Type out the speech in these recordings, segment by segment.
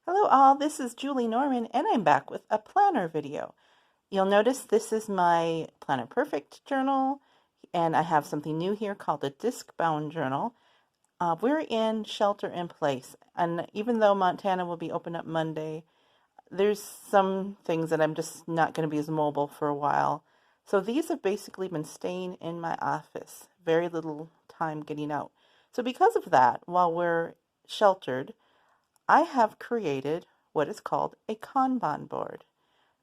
Hello all, this is Julie Norman and I'm back with a planner video. You'll notice this is my Planner Perfect journal and I have something new here called a disc bound journal. We're in shelter in place, and even though Montana will be open up Monday, there's some things that I'm just not going to be as mobile for a while. So these have basically been staying in my office, very little time getting out. So because of that, while we're sheltered, I have created what is called a Kanban board.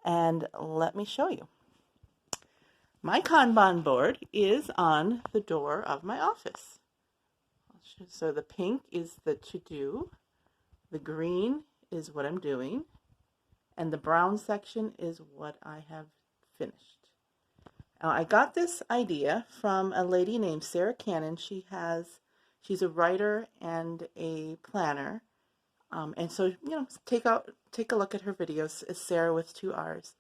And let me show you. My Kanban board is on the door of my office. So the pink is the to-do, the green is what I'm doing, and the brown section is what I have finished. Now, I got this idea from a lady named Sarah Cannon. She's a writer and a planner. And so, take a look at her videos. It's Sarah with 2 R's.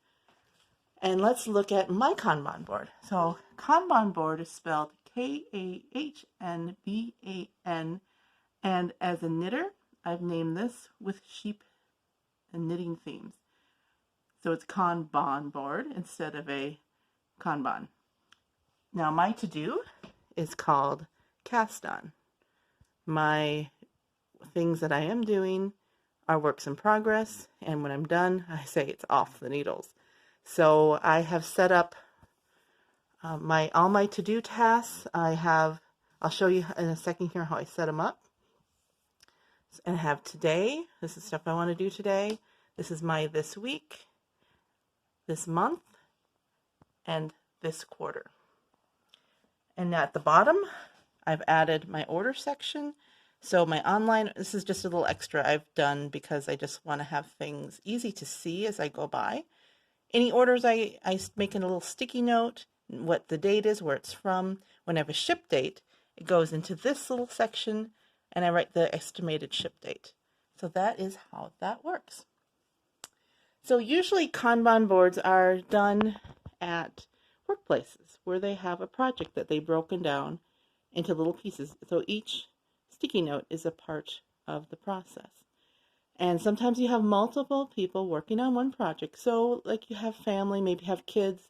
And let's look at my Kanban board. So Kanban board is spelled K-A-H-N-B-A-N. And as a knitter, I've named this with sheep and knitting themes. So it's Kanban board instead of a Kanban. Now my to-do is called Cast On. My things that I am doing are works in progress, and when I'm done, I say it's off the needles. So I have set up all my to-do tasks. I'll show you in a second here how I set them up. And I have today. This is stuff I want to do today. This is my this week, this month, and this quarter. And at the bottom, I've added my order section. So my online, this is just a little extra I've done because I just want to have things easy to see as I go by. Any orders, I make in a little sticky note, what the date is, where it's from. When I have a ship date, it goes into this little section, and I write the estimated ship date. So that is how that works. So usually Kanban boards are done at workplaces where they have a project that they've broken down into little pieces. So each sticky note is a part of the process. And sometimes you have multiple people working on one project. So like you have family, maybe have kids,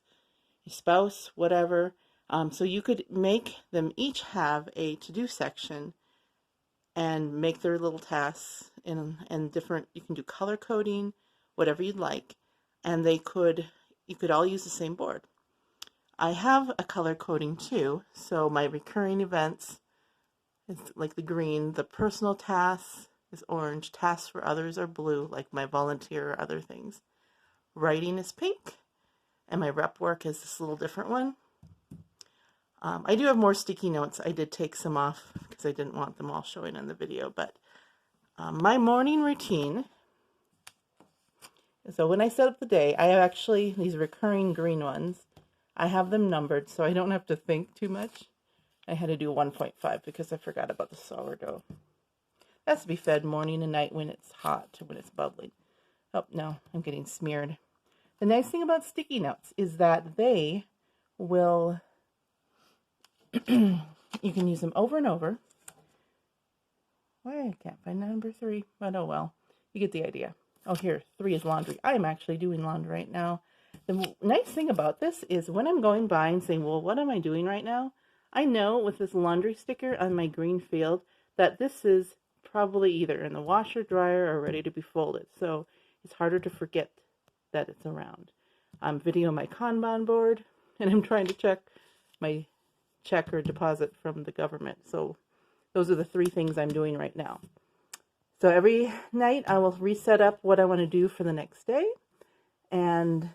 your spouse, whatever. So you could make them each have a to-do section and make their little tasks in different, you can do color coding, whatever you'd like. And you could all use the same board. I have a color coding too. So my recurring events is like the green, the personal tasks is orange, tasks for others are blue, like my volunteer or other things. Writing is pink, and my rep work is this little different one. I do have more sticky notes. I did take some off because I didn't want them all showing in the video, but my morning routine. So when I set up the day, I have actually these recurring green ones. I have them numbered so I don't have to think too much. I had to do 1.5 because I forgot about the sourdough. It has to be fed morning and night when it's hot, when it's bubbling. Oh, no, I'm getting smeared. The nice thing about sticky notes is that they will, you can use them over and over. Why I can't find number 3, but oh well, you get the idea. Oh, here, 3 is laundry. I am actually doing laundry right now. The nice thing about this is when I'm going by and saying, well, what am I doing right now? I know with this laundry sticker on my green field that this is probably either in the washer, dryer, or ready to be folded. So it's harder to forget that it's around. I'm videoing my Kanban board, and I'm trying to check my check or deposit from the government. So those are the 3 things I'm doing right now. So every night I will reset up what I want to do for the next day. And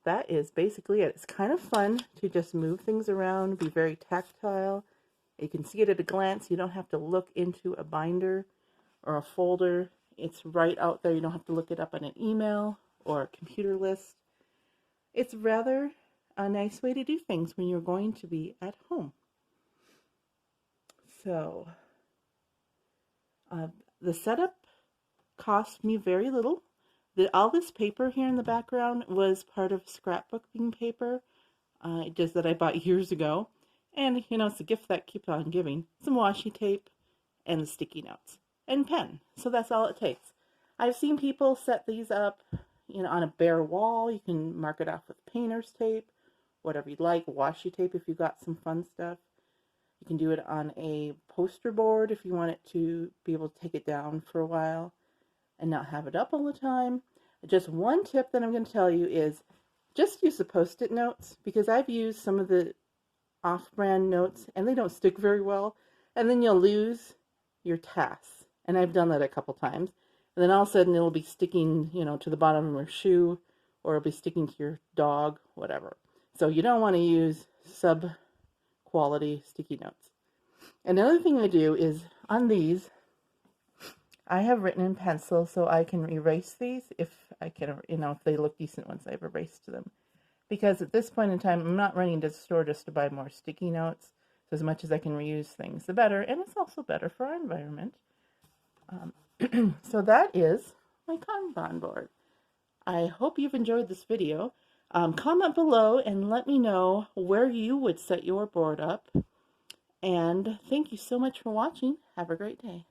that is basically it. It's kind of fun to just move things around, be very tactile. You can see it at a glance. You don't have to look into a binder or a folder. It's right out there. You don't have to look it up on an email or a computer list. It's rather a nice way to do things when you're going to be at home. So the setup cost me very little. All this paper here in the background was part of scrapbooking paper, just that I bought years ago. And, it's a gift that keeps on giving. Some washi tape and the sticky notes and pen. So that's all it takes. I've seen people set these up, on a bare wall. You can mark it off with painter's tape, whatever you'd like, washi tape if you got some fun stuff. You can do it on a poster board if you want it to be able to take it down for a while and not have it up all the time. Just one tip that I'm going to tell you is just use the Post-it notes, because I've used some of the off-brand notes and they don't stick very well, and then you'll lose your tasks. And I've done that a couple times. And then all of a sudden it'll be sticking, to the bottom of your shoe, or it'll be sticking to your dog, whatever. So you don't want to use sub-quality sticky notes. Another thing I do is on these, I have written in pencil so I can erase these if I can, if they look decent once I've erased them. Because at this point in time, I'm not running to the store just to buy more sticky notes. So as much as I can reuse things, the better. And it's also better for our environment. So that is my Kanban board. I hope you've enjoyed this video. Comment below and let me know where you would set your board up. And thank you so much for watching. Have a great day.